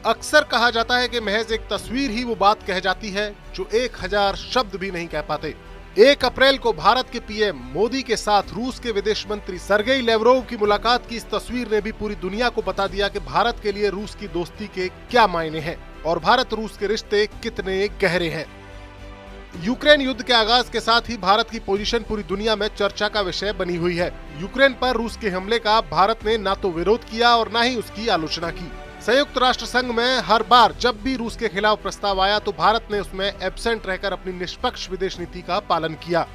अक्सर कहा जाता है कि महज एक तस्वीर ही वो बात कह जाती है जो 1000 शब्द भी नहीं कह पाते। 1 अप्रैल को भारत के पीएम मोदी के साथ रूस के विदेश मंत्री सर्गेई लेवरोव की मुलाकात की इस तस्वीर ने भी पूरी दुनिया को बता दिया कि भारत के लिए रूस की दोस्ती के क्या मायने हैं और भारत रूस के रिश्ते कितने गहरे हैं। यूक्रेन युद्ध के आगाज के साथ ही भारत की पोजीशन पूरी दुनिया में चर्चा का विषय बनी हुई है। यूक्रेन पर रूस के हमले का भारत ने ना तो विरोध किया और ना ही उसकी आलोचना की। संयुक्त राष्ट्र संघ में हर बार जब भी रूस के खिलाफ प्रस्ताव आया तो भारत ने उसमें एब्सेंट रहकर अपनी निष्पक्ष विदेश नीति का पालन किया।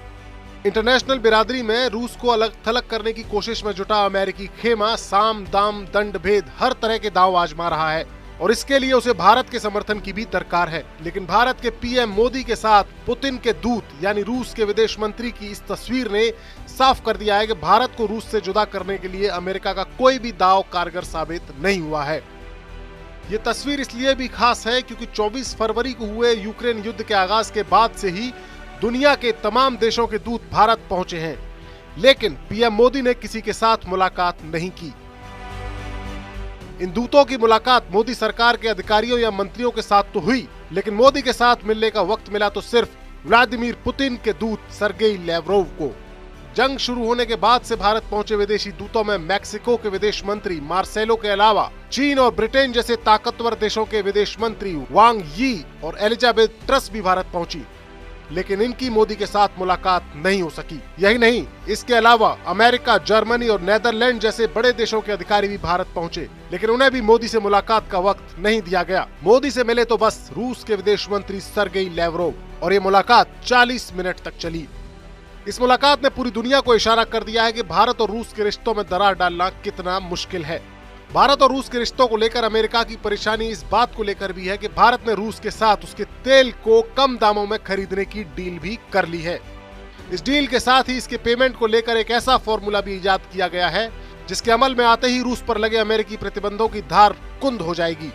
इंटरनेशनल बिरादरी में रूस को अलग थलग करने की कोशिश में जुटा अमेरिकी खेमा साम दाम दंड भेद हर तरह के दांव आजमा रहा है और इसके लिए उसे भारत के समर्थन की भी दरकार है। लेकिन भारत के पीएम मोदी के साथ पुतिन के दूत यानी रूस के विदेश मंत्री की इस तस्वीर ने साफ कर दिया है कि भारत को रूस से जुदा करने के लिए अमेरिका का कोई भी दांव कारगर साबित नहीं हुआ है। ये तस्वीर इसलिए भी खास है क्योंकि 24 फरवरी को हुए यूक्रेन युद्ध के आगाज के बाद से ही दुनिया के तमाम देशों के दूत भारत पहुंचे हैं, लेकिन पीएम मोदी ने किसी के साथ मुलाकात नहीं की। इन दूतों की मुलाकात मोदी सरकार के अधिकारियों या मंत्रियों के साथ तो हुई, लेकिन मोदी के साथ मिलने का वक्त मिला तो सिर्फ व्लादिमीर पुतिन के दूत सर्गेई लेवरोव को। जंग शुरू होने के बाद से भारत पहुंचे विदेशी दूतों में मैक्सिको के विदेश मंत्री मार्सेलो के अलावा चीन और ब्रिटेन जैसे ताकतवर देशों के विदेश मंत्री वांग यी और एलिजाबेथ ट्रस भी भारत पहुंची, लेकिन इनकी मोदी के साथ मुलाकात नहीं हो सकी। यही नहीं, इसके अलावा अमेरिका, जर्मनी और नेदरलैंड जैसे बड़े देशों के अधिकारी भी भारत पहुंचे, लेकिन उन्हें भी मोदी से मुलाकात का वक्त नहीं दिया गया। मोदी से मिले तो बस रूस के विदेश मंत्री सर्गेई लेवरोव और ये मुलाकात 40 मिनट तक चली। इस मुलाकात ने पूरी दुनिया को इशारा कर दिया है कि भारत और रूस के रिश्तों में दरार डालना कितना मुश्किल है। भारत और रूस के रिश्तों को लेकर अमेरिका की परेशानी इस बात को लेकर भी है कि भारत ने रूस के साथ उसके तेल को कम दामों में खरीदने की डील भी कर ली है। इस डील के साथ ही इसके पेमेंट को लेकर एक ऐसा फॉर्मूला भी इजाद किया गया है जिसके अमल में आते ही रूस पर लगे अमेरिकी प्रतिबंधों की धार कुंद हो जाएगी।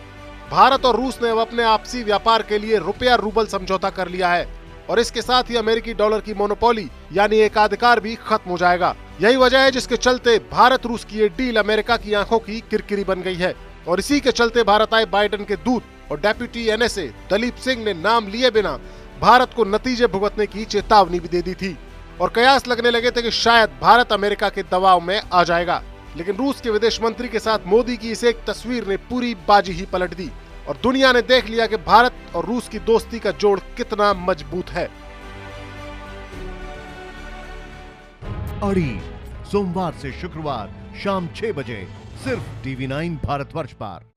भारत और रूस ने अब अपने आपसी व्यापार के लिए रुपया रूबल समझौता कर लिया है और इसके साथ ही अमेरिकी डॉलर की मोनोपोली यानी एकाधिकार भी खत्म हो जाएगा। यही वजह है जिसके चलते भारत रूस की ये डील अमेरिका की आंखों की किरकिरी बन गई है और इसी के चलते भारत आए बाइडेन के दूत और डेप्यूटी एनएसए दलीप सिंह ने नाम लिए बिना भारत को नतीजे भुगतने की चेतावनी भी दे दी थी और कयास लगने लगे थे कि शायद भारत अमेरिका के दबाव में आ जाएगा। लेकिन रूस के विदेश मंत्री के साथ मोदी की इस एक तस्वीर ने पूरी बाजी ही पलट दी और दुनिया ने देख लिया कि भारत और रूस की दोस्ती का जोड़ कितना मजबूत है। अड़ी सोमवार से शुक्रवार शाम 6 बजे सिर्फ TV9 भारतवर्ष पर।